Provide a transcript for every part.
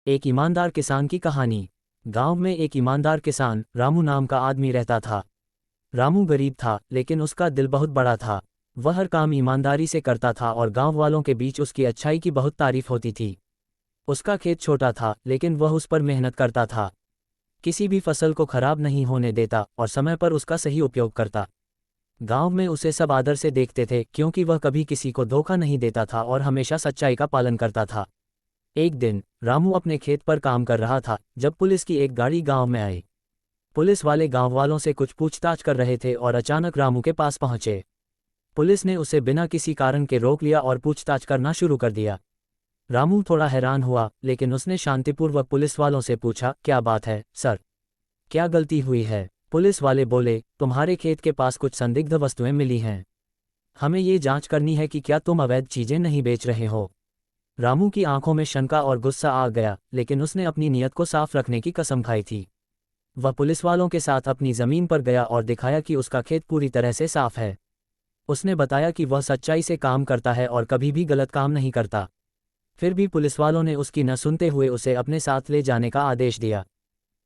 एक ईमानदार किसान की कहानी। गांव में एक ईमानदार किसान रामू नाम का आदमी रहता था। रामू गरीब था, लेकिन उसका दिल बहुत बड़ा था। वह हर काम ईमानदारी से करता था और गांव वालों के बीच उसकी अच्छाई की बहुत तारीफ होती थी। उसका खेत छोटा था, लेकिन वह उस पर मेहनत करता था। किसी भी फसल को खराब नहीं होने देता और समय पर उसका सही उपयोग करता। गांव में उसे सब आदर से देखते थे, क्योंकि वह कभी किसी को धोखा नहीं देता था और हमेशा सच्चाई का पालन करता था। एक दिन रामू अपने खेत पर काम कर रहा था जब पुलिस की एक गाड़ी गांव में आई। पुलिस वाले गांव वालों से कुछ पूछताछ कर रहे थे और अचानक रामू के पास पहुंचे। पुलिस ने उसे बिना किसी कारण के रोक लिया और पूछताछ करना शुरू कर दिया। रामू थोड़ा हैरान हुआ, लेकिन उसने शांतिपूर्वक पुलिस वालों से पूछा, क्या बात है सर, क्या गलती हुई है? पुलिस वाले बोले, तुम्हारे खेत के पास कुछ संदिग्ध वस्तुएं मिली हैं। हमें ये जांच करनी है कि क्या तुम अवैध चीजें नहीं बेच रहे हो। रामू की आंखों में शंका और गुस्सा आ गया, लेकिन उसने अपनी नीयत को साफ रखने की कसम खाई थी। वह पुलिस वालों के साथ अपनी जमीन पर गया और दिखाया कि उसका खेत पूरी तरह से साफ है। उसने बताया कि वह सच्चाई से काम करता है और कभी भी गलत काम नहीं करता। फिर भी पुलिस वालों ने उसकी न सुनते हुए उसे अपने साथ ले जाने का आदेश दिया।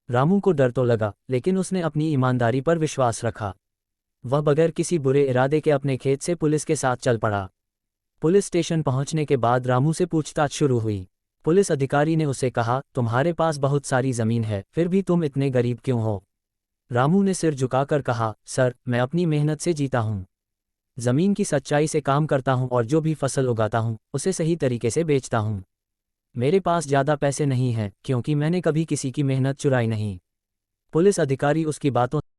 रामू को डर तो लगा, लेकिन उसने अपनी ईमानदारी पर विश्वास रखा। वह बगैर किसी बुरे इरादे के अपने खेत से पुलिस के साथ चल पड़ा। पुलिस स्टेशन पहुंचने के बाद रामू से पूछताछ शुरू हुई। पुलिस अधिकारी ने उसे कहा, तुम्हारे पास बहुत सारी जमीन है, फिर भी तुम इतने गरीब क्यों हो? रामू ने सिर झुकाकर कहा, सर, मैं अपनी मेहनत से जीता हूँ। जमीन की सच्चाई से काम करता हूँ और जो भी फसल उगाता हूँ उसे सही तरीके से बेचता हूँ। मेरे पास ज़्यादा पैसे नहीं हैं, क्योंकि मैंने कभी किसी की मेहनत चुराई नहीं। पुलिस अधिकारी उसकी बातों